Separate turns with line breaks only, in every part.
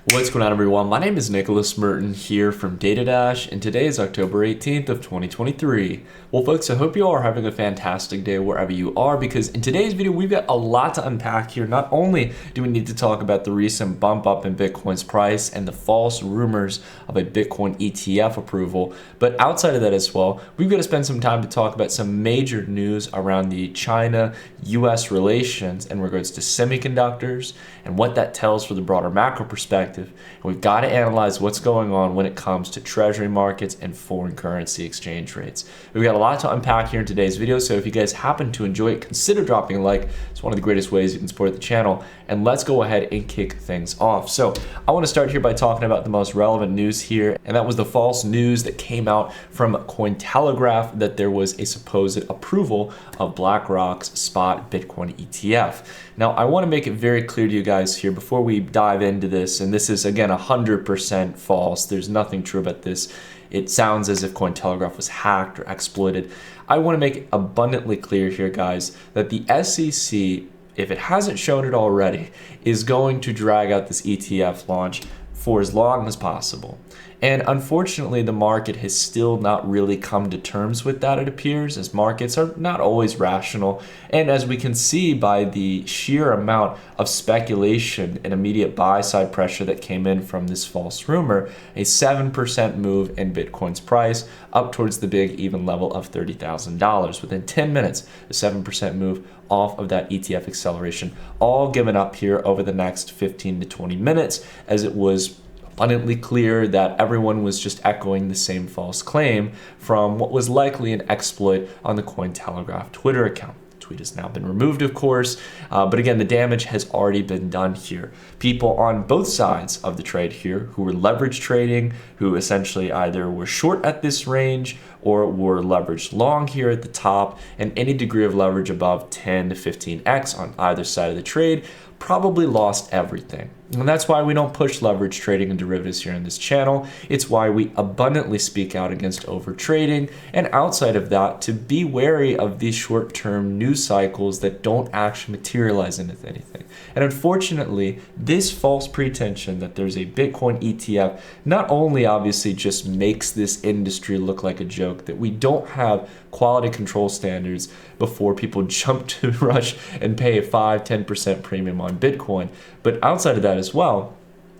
What's going on, everyone? My name is Nicholas Merton here from DataDash, and today is October 18th of 2023. Well, folks, I hope you all are having a fantastic day wherever you are, because in today's video, we've got a lot to unpack here. Not only do we need to talk about the recent bump up in Bitcoin's price and the false rumors of a Bitcoin ETF approval, but outside of that as well, we've got to spend some time to talk about some major news around the China-US relations in regards to semiconductors and what that tells for the broader macro perspective. And we've got to analyze what's going on when it comes to treasury markets and foreign currency exchange rates. We've got a lot to unpack here in today's video, so if you guys happen to enjoy it, consider dropping a like. It's one of the greatest ways you can support the channel. And let's go ahead and kick things off. So I want to start here by talking about the most relevant news here, and that was the false news that came out from Cointelegraph that there was a supposed approval of BlackRock's spot Bitcoin ETF. Now, I want to make it very clear to you guys here before we dive into this, and this is again 100% false. There's nothing true about this. It sounds as if Cointelegraph was hacked or exploited. I want to make it abundantly clear here, guys, that the SEC, if it hasn't shown it already, is going to drag out this ETF launch for as long as possible. And unfortunately, the market has still not really come to terms with that, it appears, as markets are not always rational. And as we can see by the sheer amount of speculation and immediate buy-side pressure that came in from this false rumor, a 7% move in Bitcoin's price up towards the big even level of $30,000. Within 10 minutes, a 7% move off of that ETF acceleration, all given up here over the next 15 to 20 minutes, as it was abundantly clear that everyone was just echoing the same false claim from what was likely an exploit on the Cointelegraph Twitter account. The tweet has now been removed, of course, but again, the damage has already been done here. People on both sides of the trade here who were leverage trading, who essentially either were short at this range or were leveraged long here at the top, and any degree of leverage above 10 to 15x on either side of the trade probably lost everything. And that's why we don't push leverage trading and derivatives here on this channel. It's why we abundantly speak out against over trading, and outside of that, to be wary of these short-term news cycles that don't actually materialize into anything. And unfortunately, this false pretension that there's a Bitcoin ETF not only obviously just makes this industry look like a joke, that we don't have quality control standards before people jump to rush and pay a 5-10% premium on Bitcoin, but outside of that as well,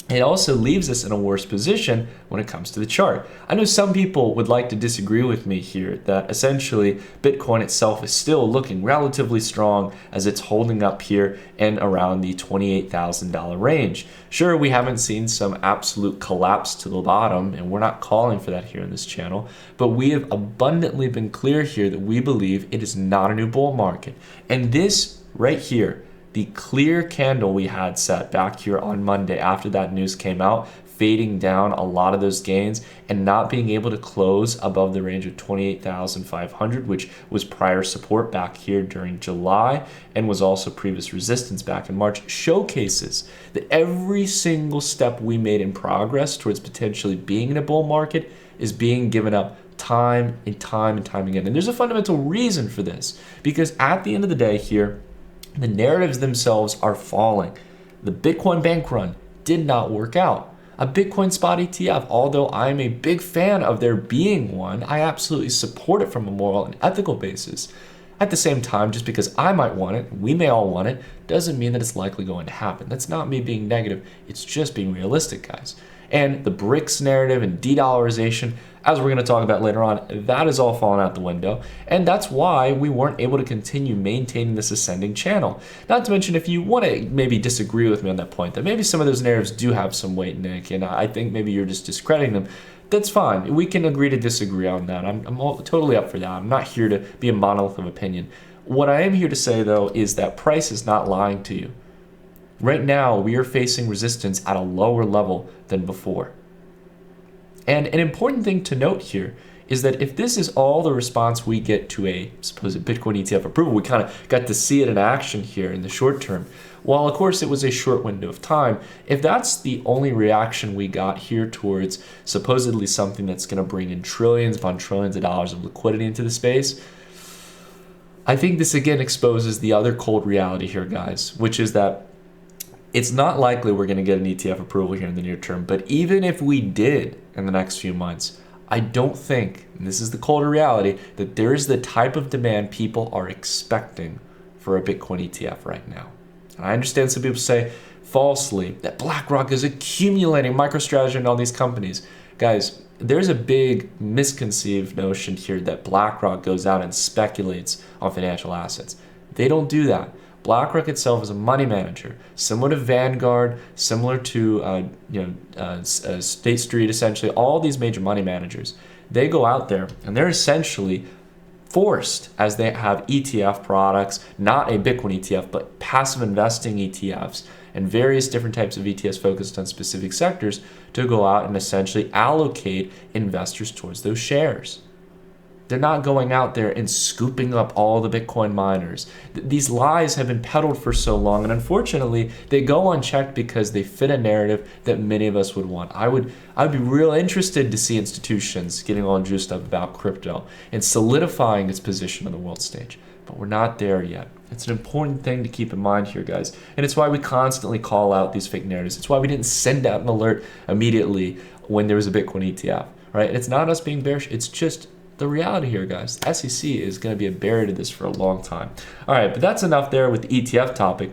it also leaves us in a worse position when it comes to the chart. I know some people would like to disagree with me here that essentially Bitcoin itself is still looking relatively strong as it's holding up here and around the $28,000 range. Sure, we haven't seen some absolute collapse to the bottom, and we're not calling for that here in this channel, but we have abundantly been clear here that we believe it is not a new bull market. And this right here, the clear candle we had set back here on Monday after that news came out, fading down a lot of those gains and not being able to close above the range of 28,500, which was prior support back here during July and was also previous resistance back in March, showcases that every single step we made in progress towards potentially being in a bull market is being given up time and time and time again. And there's a fundamental reason for this, because at the end of the day here, the narratives themselves are falling. The Bitcoin bank run did not work out. A Bitcoin spot ETF, although I'm a big fan of there being one, I absolutely support it from a moral and ethical basis. At the same time, just because I might want it, we may all want it, doesn't mean that it's likely going to happen. That's not me being negative. It's just being realistic, guys. And the BRICS narrative and de-dollarization, as we're going to talk about later on, that is all fallen out the window. And that's why we weren't able to continue maintaining this ascending channel. Not to mention, if you want to maybe disagree with me on that point, that maybe some of those narratives do have some weight, Nick, and I think maybe you're just discrediting them, that's fine. We can agree to disagree on that. I'm totally up for that. I'm not here to be a monolith of opinion. What I am here to say, though, is that price is not lying to you. Right now, we are facing resistance at a lower level than before. And an important thing to note here is that if this is all the response we get to a supposed Bitcoin ETF approval, we kind of got to see it in action here in the short term. While, of course, it was a short window of time, if that's the only reaction we got here towards supposedly something that's going to bring in trillions upon trillions of dollars of liquidity into the space, I think this again exposes the other cold reality here, guys, which is that It's not likely we're going to get an ETF approval here in the near term, but even if we did in the next few months, I don't think, and this is the colder reality, that there is the type of demand people are expecting for a Bitcoin ETF right now. And I understand some people say falsely that BlackRock is accumulating MicroStrategy and all these companies. Guys, there's a big misconceived notion here that BlackRock goes out and speculates on financial assets. They don't do that. BlackRock itself is a money manager, similar to Vanguard, similar to State Street, essentially, all these major money managers. They go out there and they're essentially forced, as they have ETF products, not a Bitcoin ETF, but passive investing ETFs and various different types of ETFs focused on specific sectors, to go out and essentially allocate investors towards those shares. They're not going out there and scooping up all the Bitcoin miners. These lies have been peddled for so long, and unfortunately, they go unchecked because they fit a narrative that many of us would want. I would be real interested to see institutions getting all juiced up about crypto and solidifying its position on the world stage, but we're not there yet. It's an important thing to keep in mind here, guys, and it's why we constantly call out these fake narratives. It's why we didn't send out an alert immediately when there was a Bitcoin ETF, right? And it's not us being bearish, it's just the reality here, guys. The SEC is going to be a barrier to this for a long time. All right, but that's enough there with the ETF topic.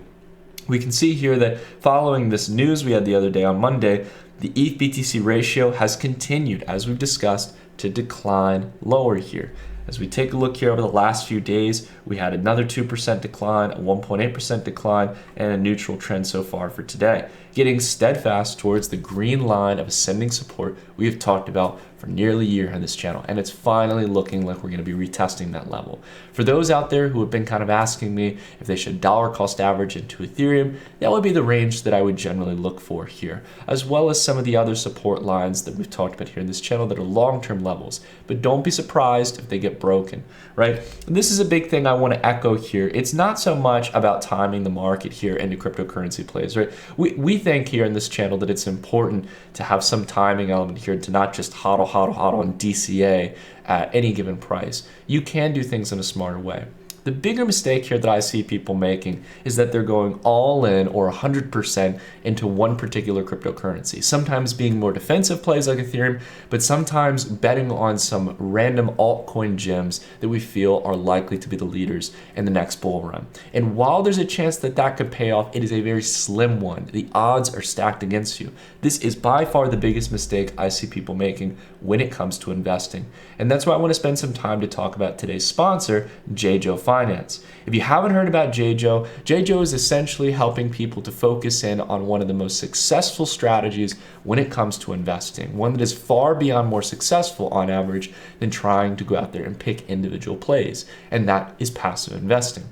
We can see here that following this news we had the other day on Monday, the ETH BTC ratio has continued, as we've discussed, to decline lower here. As we take a look here over the last few days, we had another 2% decline, a 1.8% decline, and a neutral trend so far for today, getting steadfast towards the green line of ascending support we have talked about for nearly a year on this channel, and it's finally looking like we're going to be retesting that level. For those out there who have been kind of asking me if they should dollar cost average into Ethereum, that would be the range that I would generally look for here, as well as some of the other support lines that we've talked about here in this channel that are long-term levels. But don't be surprised if they get broken, right? And this is a big thing I want to echo here. It's not so much about timing the market here into cryptocurrency plays, right? We think here in this channel that it's important to have some timing element here, to not just hodl on DCA at any given price. You can do things in a smarter way. The bigger mistake here that I see people making is that they're going all in or 100% into one particular cryptocurrency, sometimes being more defensive plays like Ethereum, but sometimes betting on some random altcoin gems that we feel are likely to be the leaders in the next bull run. And while there's a chance that that could pay off, it is a very slim one. The odds are stacked against you. This is by far the biggest mistake I see people making when it comes to investing. And that's why I want to spend some time to talk about today's sponsor, JJO Finance. If you haven't heard about JJO is essentially helping people to focus in on one of the most successful strategies when it comes to investing, one that is far beyond more successful on average than trying to go out there and pick individual plays, and that is passive investing.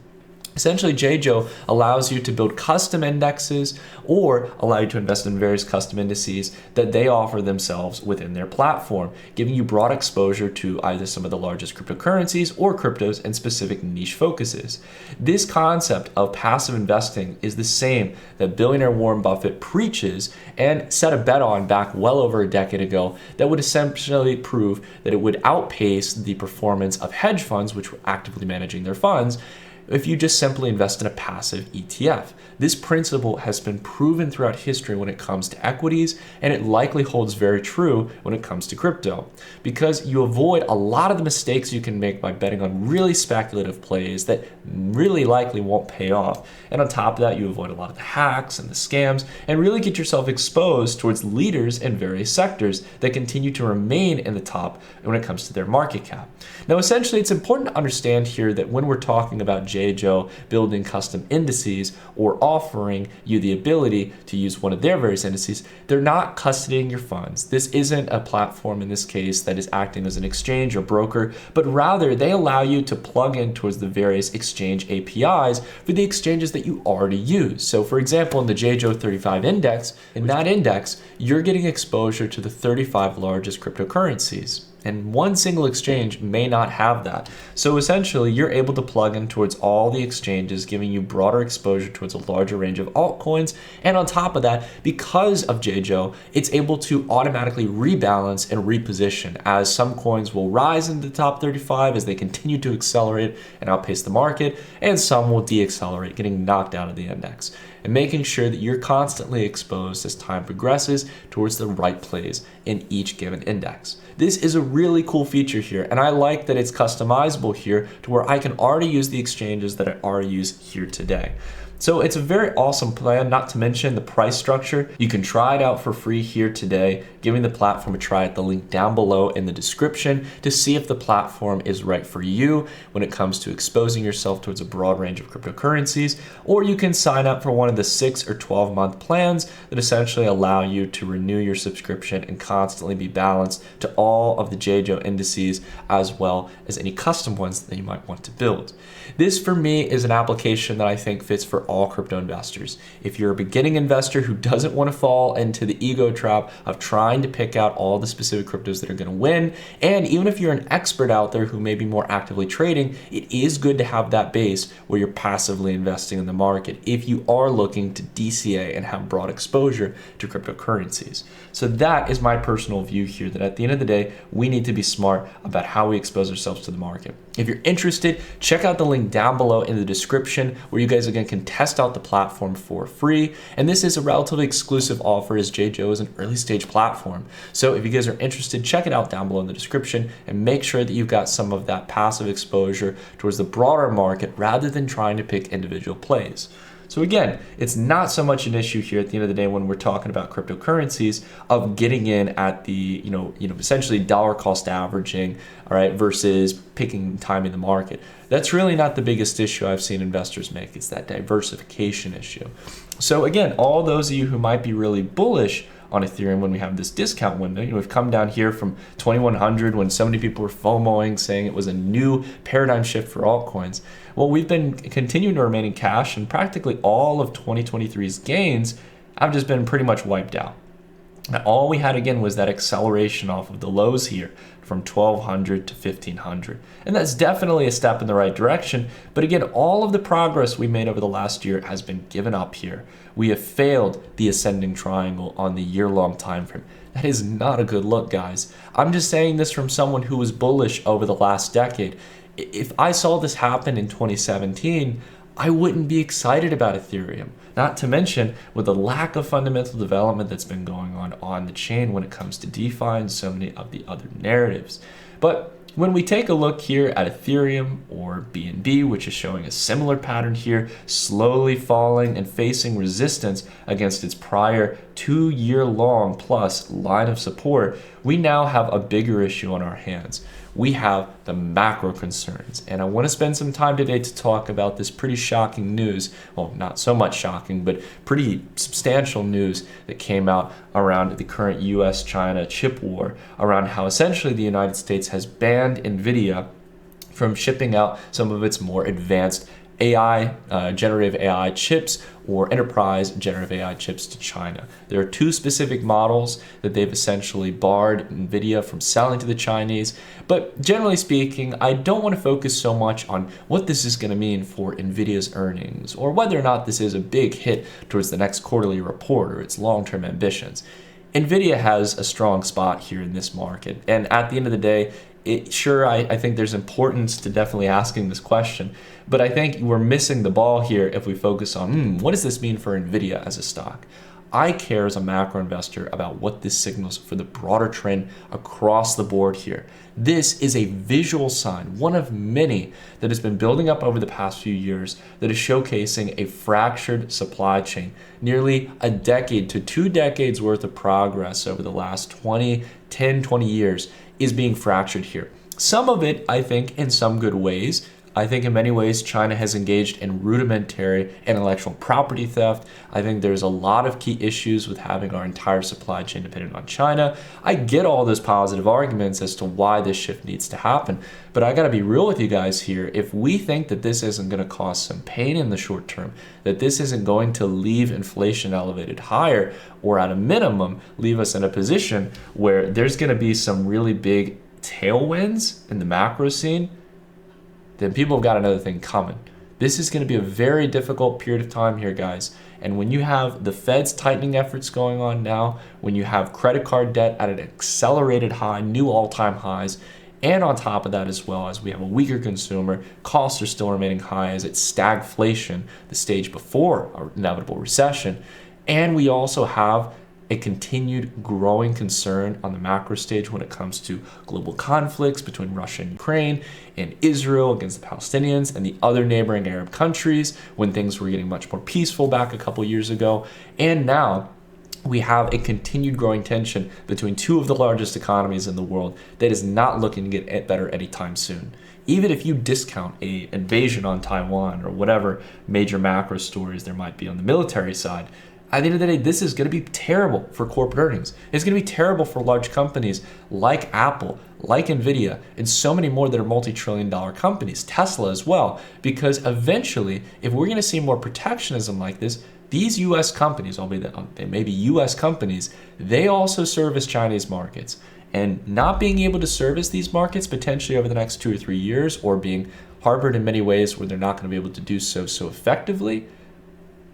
Essentially, JJO allows you to build custom indexes or allow you to invest in various custom indices that they offer themselves within their platform, giving you broad exposure to either some of the largest cryptocurrencies or cryptos and specific niche focuses. This concept of passive investing is the same that billionaire Warren Buffett preaches and set a bet on back well over a decade ago that would essentially prove that it would outpace the performance of hedge funds, which were actively managing their funds, if you just simply invest in a passive ETF. This principle has been proven throughout history when it comes to equities, and it likely holds very true when it comes to crypto, because you avoid a lot of the mistakes you can make by betting on really speculative plays that really likely won't pay off. And on top of that, you avoid a lot of the hacks and the scams, and really get yourself exposed towards leaders in various sectors that continue to remain in the top when it comes to their market cap. Now, essentially, it's important to understand here that when we're talking about JJO building custom indices or offering you the ability to use one of their various indices, they're not custodying your funds. This isn't a platform in this case that is acting as an exchange or broker, but rather they allow you to plug in towards the various exchange APIs for the exchanges that you already use. So for example, in the JJO 35 index, in that index, you're getting exposure to the 35 largest cryptocurrencies. And one single exchange may not have that. So essentially, you're able to plug in towards all the exchanges, giving you broader exposure towards a larger range of altcoins. And on top of that, because of JJO, it's able to automatically rebalance and reposition, as some coins will rise into the top 35 as they continue to accelerate and outpace the market, and some will deaccelerate, getting knocked out of the index. and making sure that you're constantly exposed as time progresses towards the right plays in each given index. This is a really cool feature here, and I like that it's customizable here to where I can already use the exchanges that I already use here today. So it's a very awesome plan, not to mention the price structure. You can try it out for free here today, giving the platform a try at the link down below in the description to see if the platform is right for you when it comes to exposing yourself towards a broad range of cryptocurrencies. Or you can sign up for one of the 6 or 12-month plans that essentially allow you to renew your subscription and constantly be balanced to all of the JJO indices as well as any custom ones that you might want to build. This for me is an application that I think fits for all crypto investors. If you're a beginning investor who doesn't want to fall into the ego trap of trying to pick out all the specific cryptos that are going to win, and even if you're an expert out there who may be more actively trading, it is good to have that base where you're passively investing in the market if you are looking to DCA and have broad exposure to cryptocurrencies. So that is my personal view here, that at the end of the day, we need to be smart about how we expose ourselves to the market. If you're interested, check out the link down below in the description where you guys again can test out the platform for free. And this is a relatively exclusive offer as JJO is an early stage platform. So if you guys are interested, check it out down below in the description and make sure that you've got some of that passive exposure towards the broader market rather than trying to pick individual plays. So again, it's not so much an issue here at the end of the day when we're talking about cryptocurrencies of getting in at the, essentially dollar cost averaging, all right, versus picking time in the market. That's really not the biggest issue I've seen investors make. It's that diversification issue. So again, all those of you who might be really bullish on Ethereum when we have this discount window, we've come down here from 2100 when so many people were FOMOing saying it was a new paradigm shift for altcoins. Well, we've been continuing to remain in cash, and practically all of 2023's gains have just been pretty much wiped out. Now, all we had again was that acceleration off of the lows here from 1200 to 1500. And that's definitely a step in the right direction. But again, all of the progress we made over the last year has been given up here. We have failed the ascending triangle on the year-long time frame. That is not a good look, guys. I'm just saying this from someone who was bullish over the last decade. If I saw this happen in 2017, I wouldn't be excited about Ethereum. Not to mention with the lack of fundamental development that's been going on the chain when it comes to DeFi and so many of the other narratives. But when we take a look here at Ethereum or BNB, which is showing a similar pattern here, slowly falling and facing resistance against its prior 2-year-long plus line of support, we now have a bigger issue on our hands. We have the macro concerns. And I want to spend some time today to talk about this pretty shocking news. Well, not so much shocking, but pretty substantial news that came out around the current US-China chip war, around how essentially the United States has banned NVIDIA from shipping out some of its more advanced generative AI chips or enterprise generative AI chips to China. There are 2 specific models that they've essentially barred NVIDIA from selling to the Chinese. But generally speaking, I don't want to focus so much on what this is going to mean for NVIDIA's earnings or whether or not this is a big hit towards the next quarterly report or its long-term ambitions. NVIDIA has a strong spot here in this market. And at the end of the day, I think there's importance to definitely asking this question, but I think we're missing the ball here if we focus on, what does this mean for NVIDIA as a stock? I care as a macro investor about what this signals for the broader trend across the board here. This is a visual sign, one of many that has been building up over the past few years that is showcasing a fractured supply chain. Nearly a decade to 2 decades worth of progress over the last 20 years is being fractured here. Some of it, I think, in some good ways. I think in many ways, China has engaged in rudimentary intellectual property theft. I think there's a lot of key issues with having our entire supply chain dependent on China. I get all those positive arguments as to why this shift needs to happen, but I gotta be real with you guys here. If we think that this isn't gonna cause some pain in the short term, that this isn't going to leave inflation elevated higher, or at a minimum, leave us in a position where there's gonna be some really big tailwinds in the macro scene, then people have got another thing coming. This is going to be a very difficult period of time here, guys. And when you have the Fed's tightening efforts going on now, when you have credit card debt at an accelerated high, new all-time highs, And on top of that, as well as we have a weaker consumer, costs are still remaining high as it's stagflation, the stage before our inevitable recession. And we also have a continued growing concern on the macro stage when it comes to global conflicts between Russia and Ukraine, and Israel against the Palestinians and the other neighboring Arab countries when things were getting much more peaceful back a couple years ago. And now we have a continued growing tension between two of the largest economies in the world that is not looking to get better anytime soon. Even if you discount an invasion on Taiwan or whatever major macro stories there might be on the military side, at the end of the day, this is going to be terrible for corporate earnings. It's going to be terrible for large companies like Apple, like Nvidia, and so many more that are multi-trillion-dollar companies, Tesla as well, because eventually, if we're going to see more protectionism like this, these U.S. companies, albeit that they may be U.S. companies, they also service Chinese markets. And not being able to service these markets potentially over the next 2 or 3 years, or being harbored in many ways where they're not going to be able to do so effectively,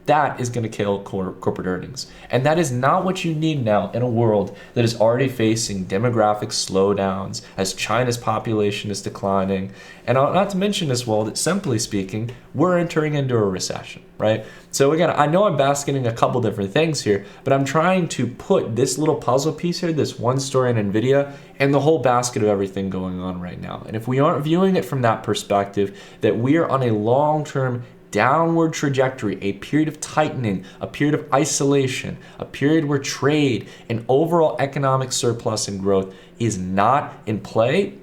that is going to kill corporate earnings. And that is not what you need now in a world that is already facing demographic slowdowns as China's population is declining. And not to mention as well that, simply speaking, we're entering into a recession, right? So again, I know I'm basking in a couple different things here, but I'm trying to put this little puzzle piece here, this one story in NVIDIA, and the whole basket of everything going on right now. And if we aren't viewing it from that perspective, that we are on a long-term downward trajectory, a period of tightening, a period of isolation, a period where trade and overall economic surplus and growth is not in play,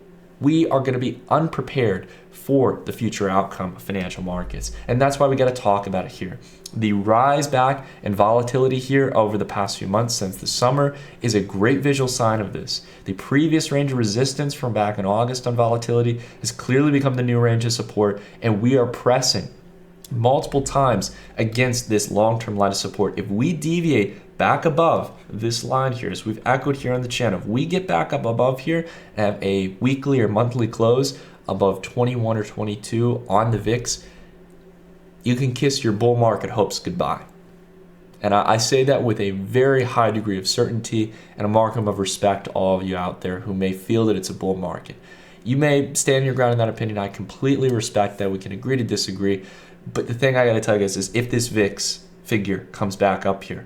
we are going to be unprepared for the future outcome of financial markets. And that's why we got to talk about it here. The rise back in volatility here over the past few months since the summer is a great visual sign of this. The previous range of resistance from back in August on volatility has clearly become the new range of support, and we are pressing multiple times against this long-term line of support. If we deviate back above this line here, as we've echoed here on the channel, if we get back up above here and have a weekly or monthly close above 21 or 22 on the VIX, you can kiss your bull market hopes goodbye. And I say that with a very high degree of certainty and a mark of respect to all of you out there who may feel that it's a bull market. You may stand your ground in that opinion. I completely respect that. We can agree to disagree. But the thing I got to tell you guys is, if this VIX figure comes back up here,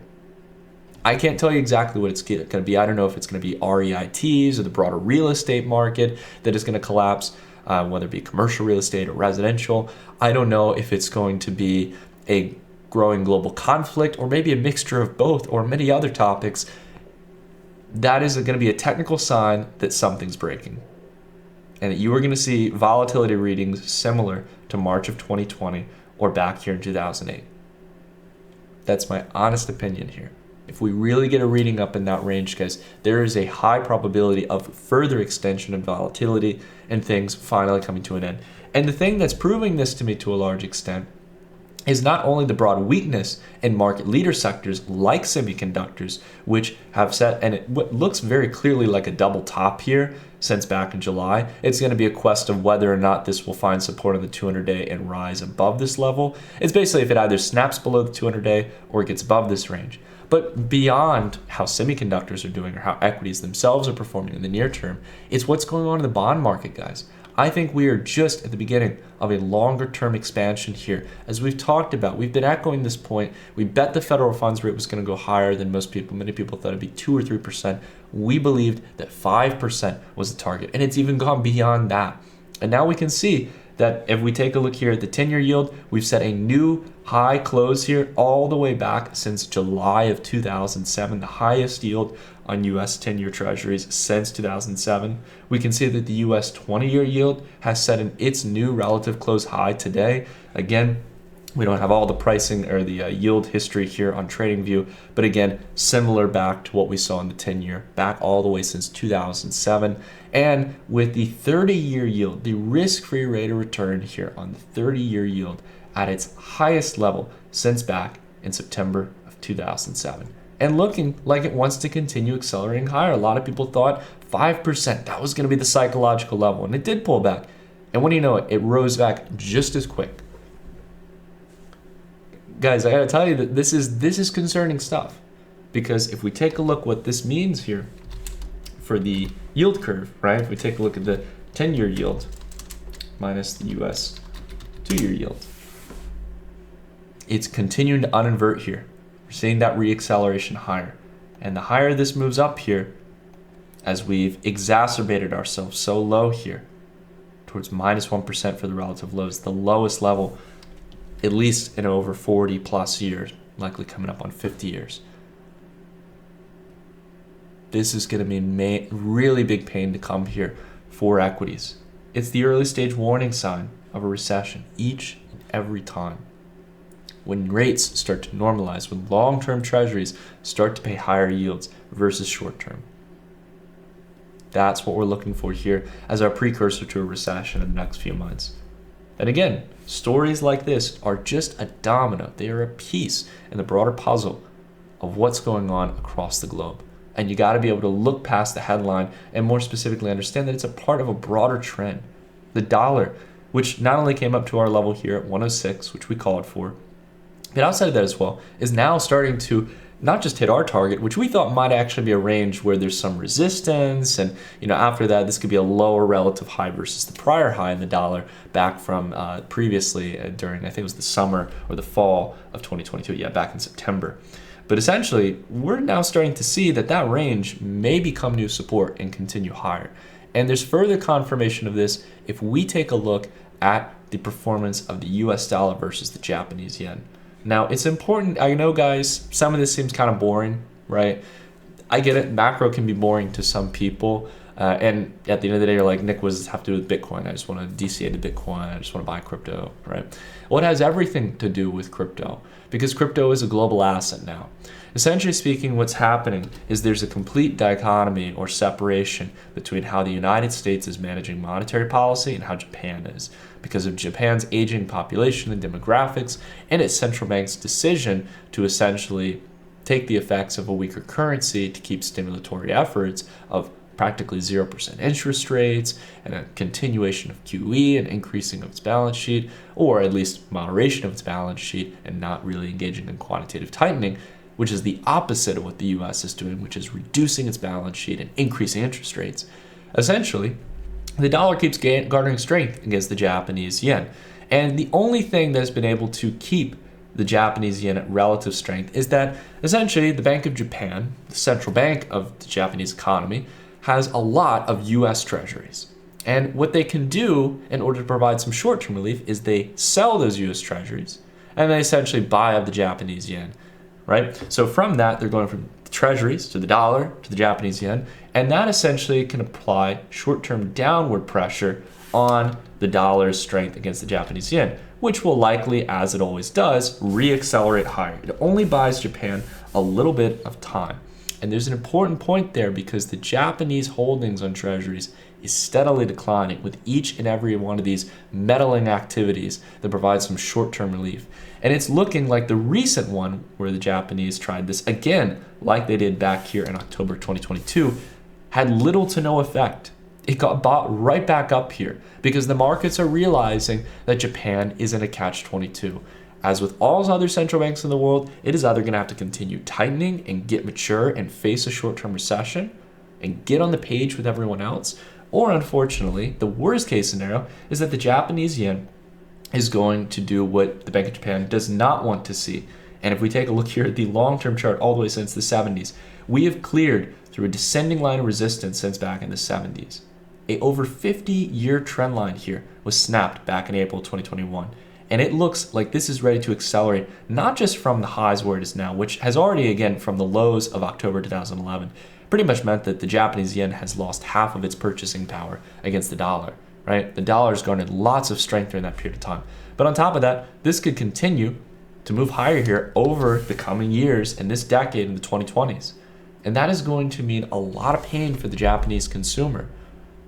I can't tell you exactly what it's going to be. I don't know if it's going to be REITs or the broader real estate market that is going to collapse, whether it be commercial real estate or residential. I don't know if it's going to be a growing global conflict or maybe a mixture of both or many other topics. That is going to be a technical sign that something's breaking, and that you are going to see volatility readings similar to March of 2020 or back here in 2008. That's my honest opinion here. If we really get a reading up in that range, guys, there is a high probability of further extension and volatility and things finally coming to an end. And the thing that's proving this to me to a large extent is not only the broad weakness in market leader sectors like semiconductors, which have set, and what looks very clearly like a double top here since back in July. It's going to be a question of whether or not this will find support on the 200-day and rise above this level. It's basically if it either snaps below the 200-day or it gets above this range. But beyond how semiconductors are doing or how equities themselves are performing in the near term, it's what's going on in the bond market, guys. I think we are just at the beginning of a longer term expansion here. As we've talked about, we've been echoing this point. We bet the federal funds rate was going to go higher than most people. Many people thought it'd be 2 or 3%. We believed that 5% was the target, and it's even gone beyond that. And now we can see that if we take a look here at the 10-year yield, we've set a new high close here all the way back since July of 2007, the highest yield on U.S. 10-year treasuries since 2007. We can see that the U.S. 20-year yield has set its new relative close high today. Again, we don't have all the pricing or the yield history here on TradingView, but again, similar back to what we saw in the 10-year, back all the way since 2007. And with the 30-year yield, the risk-free rate of return here on the 30-year yield at its highest level since back in September of 2007. And looking like it wants to continue accelerating higher. A lot of people thought 5%, that was going to be the psychological level, and it did pull back. And when you know it, it rose back just as quick. Guys, I gotta tell you that this is concerning stuff, because if we take a look what this means here for the yield curve, right? If we take a look at the 10-year yield minus the US 2-year yield. It's continuing to uninvert here. We're seeing that reacceleration higher. And the higher this moves up here, as we've exacerbated ourselves so low here, towards minus 1% for the relative lows, the lowest level, at least in over 40 plus years, likely coming up on 50 years. This is going to be really big pain to come here for equities. It's the early stage warning sign of a recession each and every time. When rates start to normalize, when long-term treasuries start to pay higher yields versus short-term. That's what we're looking for here as our precursor to a recession in the next few months. And again, stories like this are just a domino. They are a piece in the broader puzzle of what's going on across the globe. And you got to be able to look past the headline and more specifically understand that it's a part of a broader trend. The dollar, which not only came up to our level here at 106, which we called for, but outside of that as well, is now starting to not just hit our target, which we thought might actually be a range where there's some resistance. And, after that, this could be a lower relative high versus the prior high in the dollar back from previously during, I think it was the summer or the fall of 2022. Yeah, back in September. But essentially, we're now starting to see that range may become new support and continue higher. And there's further confirmation of this if we take a look at the performance of the US dollar versus the Japanese yen. Now, it's important. I know, guys, some of this seems kind of boring, right? I get it. Macro can be boring to some people. And at the end of the day, you're like, Nick, what does this have to do with Bitcoin? I just want to DCA to Bitcoin. I just want to buy crypto, right? Well, it has everything to do with crypto because crypto is a global asset now. Essentially speaking, what's happening is there's a complete dichotomy or separation between how the United States is managing monetary policy and how Japan is, because of Japan's aging population and demographics and its central bank's decision to essentially take the effects of a weaker currency to keep stimulatory efforts of practically 0% interest rates and a continuation of QE and increasing of its balance sheet, or at least moderation of its balance sheet and not really engaging in quantitative tightening, which is the opposite of what the US is doing, which is reducing its balance sheet and increasing interest rates. Essentially, the dollar keeps garnering strength against the Japanese yen. And the only thing that has been able to keep the Japanese yen at relative strength is that essentially the Bank of Japan, the central bank of the Japanese economy, has a lot of US treasuries. And what they can do in order to provide some short-term relief is they sell those US treasuries and they essentially buy up the Japanese yen, right? So from that, they're going from the treasuries to the dollar to the Japanese yen, and that essentially can apply short-term downward pressure on the dollar's strength against the Japanese yen, which will likely, as it always does, reaccelerate higher. It only buys Japan a little bit of time. And there's an important point there because the Japanese holdings on treasuries is steadily declining with each and every one of these meddling activities that provide some short-term relief. And it's looking like the recent one where the Japanese tried this again, like they did back here in October 2022, had little to no effect. It got bought right back up here because the markets are realizing that Japan is in a catch-22. As with all other central banks in the world, it is either going to have to continue tightening and get mature and face a short-term recession and get on the page with everyone else, or unfortunately, the worst case scenario is that the Japanese yen is going to do what the Bank of Japan does not want to see. And if we take a look here at the long-term chart all the way since the 70s, we have cleared through a descending line of resistance since back in the 70s. A over 50-year trend line here was snapped back in April 2021. And it looks like this is ready to accelerate, not just from the highs where it is now, which has already, again, from the lows of October 2011, pretty much meant that the Japanese yen has lost half of its purchasing power against the dollar, right? The dollar has garnered lots of strength during that period of time. But on top of that, this could continue to move higher here over the coming years in this decade in the 2020s. And that is going to mean a lot of pain for the Japanese consumer.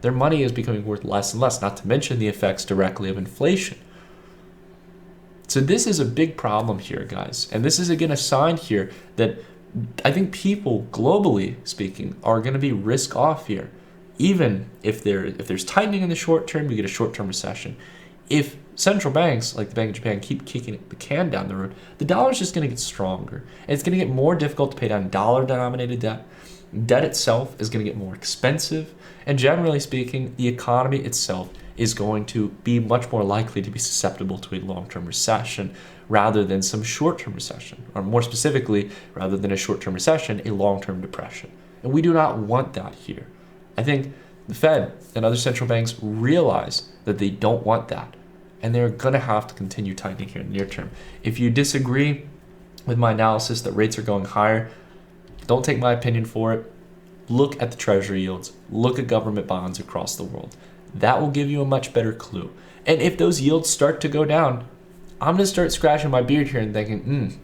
Their money is becoming worth less and less, not to mention the effects directly of inflation. So this is a big problem here, guys. And this is, again, a sign here that I think people, globally speaking, are going to be risk off here. Even if there's tightening in the short term, you get a short-term recession. If central banks, like the Bank of Japan, keep kicking the can down the road, the dollar's just going to get stronger. And it's going to get more difficult to pay down dollar-denominated debt. debt itself is going to get more expensive, and generally speaking, the economy itself is going to be much more likely to be susceptible to a long-term recession rather than some short-term recession, or more specifically, rather than a short-term recession, a long-term depression. And we do not want that here. I think the Fed and other central banks realize that they don't want that, and they're going to have to continue tightening here in the near term. If you disagree with my analysis that rates are going higher, don't take my opinion for it. Look at the treasury yields. Look at government bonds across the world. That will give you a much better clue. And if those yields start to go down, I'm going to start scratching my beard here and thinking,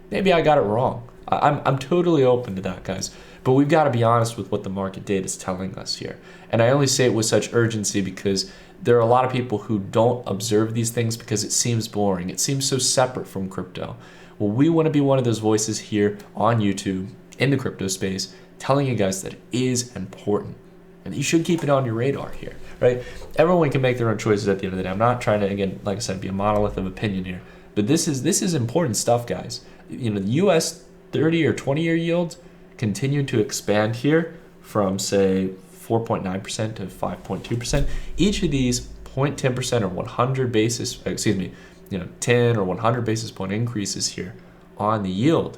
maybe I got it wrong. I'm totally open to that, guys. But we've got to be honest with what the market data is telling us here. And I only say it with such urgency because there are a lot of people who don't observe these things because it seems boring. It seems so separate from crypto. Well, we want to be one of those voices here on YouTube in the crypto space telling you guys that it is important. And you should keep it on your radar here, right? Everyone can make their own choices at the end of the day. I'm not trying to, again, like I said, be a monolith of opinion here. But this is important stuff, guys. You know, the US 30 or 20-year yields continue to expand here from, say, 4.9% to 5.2%. Each of these 0.10% or 100 basis, 10 or 100 basis point increases here on the yield.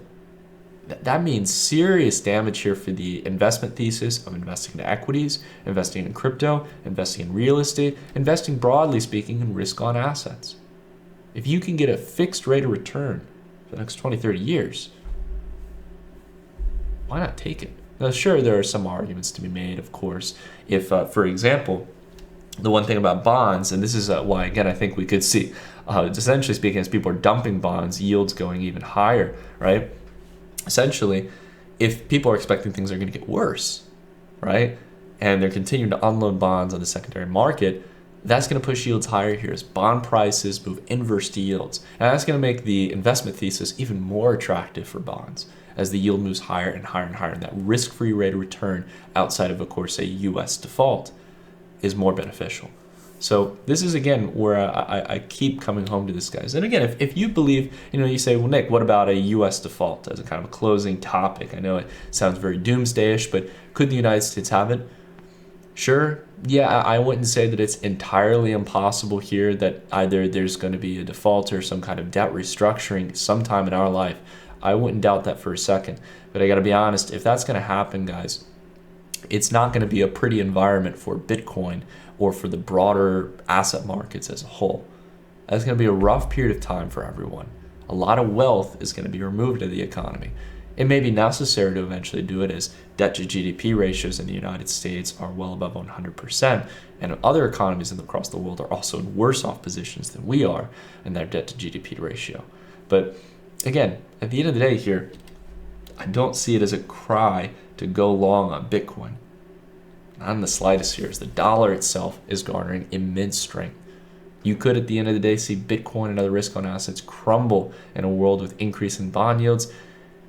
That means serious damage here for the investment thesis of investing in equities, investing in crypto, investing in real estate, investing broadly speaking in risk-on assets. If you can get a fixed rate of return for the next 20, 30 years, why not take it? Now, sure, there are some arguments to be made, of course. If, for example, the one thing about bonds, and this is why, again, I think we could see, essentially speaking, as people are dumping bonds, yields going even higher, right? Essentially, if people are expecting things are going to get worse, right, and they're continuing to unload bonds on the secondary market, that's going to push yields higher here as bond prices move inverse to yields. And that's going to make the investment thesis even more attractive for bonds as the yield moves higher and higher and higher. And that risk-free rate of return outside of course, a U.S. default is more beneficial. So this is, again, where I keep coming home to this, guys. And again, if you believe, you say, well, Nick, what about a U.S. default as a kind of a closing topic? I know it sounds very doomsday-ish, but could the United States have it? Sure. Yeah, I wouldn't say that it's entirely impossible here that either there's going to be a default or some kind of debt restructuring sometime in our life. I wouldn't doubt that for a second. But I got to be honest, if that's going to happen, guys, it's not going to be a pretty environment for Bitcoin or for the broader asset markets as a whole. That's going to be a rough period of time for everyone. A lot of wealth is going to be removed of the economy. It may be necessary to eventually do it as debt to GDP ratios in the United States are well above 100%, and other economies across the world are also in worse off positions than we are in their debt to GDP ratio. But again, at the end of the day here, I don't see it as a cry to go long on Bitcoin. Not in the slightest here, as the dollar itself is garnering immense strength. You could, at the end of the day, see Bitcoin and other risk-on assets crumble in a world with increasing bond yields.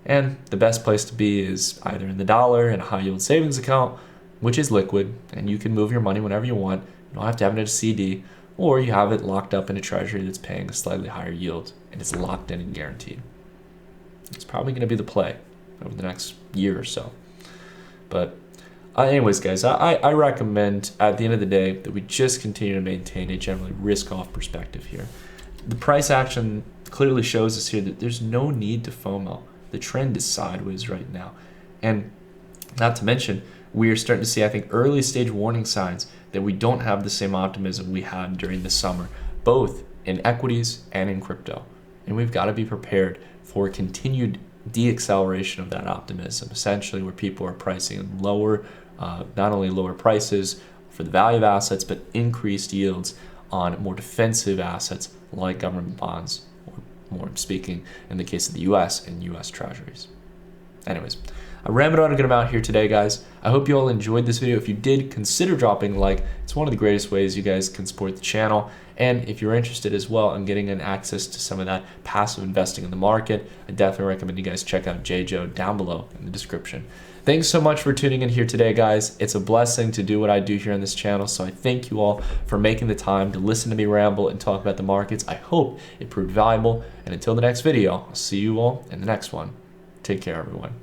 And the best place to be is either in the dollar in a high-yield savings account, which is liquid, and you can move your money whenever you want. You don't have to have it in a CD, or you have it locked up in a treasury that's paying a slightly higher yield, and it's locked in and guaranteed. It's probably going to be the play over the next year or so. But anyways, guys, I recommend at the end of the day that we just continue to maintain a generally risk-off perspective here. The price action clearly shows us here that there's no need to FOMO. The trend is sideways right now. And not to mention, we are starting to see, I think, early stage warning signs that we don't have the same optimism we had during the summer, both in equities and in crypto. And we've got to be prepared for continued de-acceleration of that optimism, essentially where people are pricing lower, not only lower prices for the value of assets, but increased yields on more defensive assets like government bonds, or more speaking in the case of the US and US treasuries. Anyways, I rambled on a good amount here today, guys. I hope you all enjoyed this video. If you did, consider dropping a like. It's one of the greatest ways you guys can support the channel. And if you're interested as well in getting access to some of that passive investing in the market, I definitely recommend you guys check out JJo down below in the description. Thanks so much for tuning in here today, guys. It's a blessing to do what I do here on this channel, so I thank you all for making the time to listen to me ramble and talk about the markets. I hope it proved valuable, and until the next video, I'll see you all in the next one. Take care, everyone.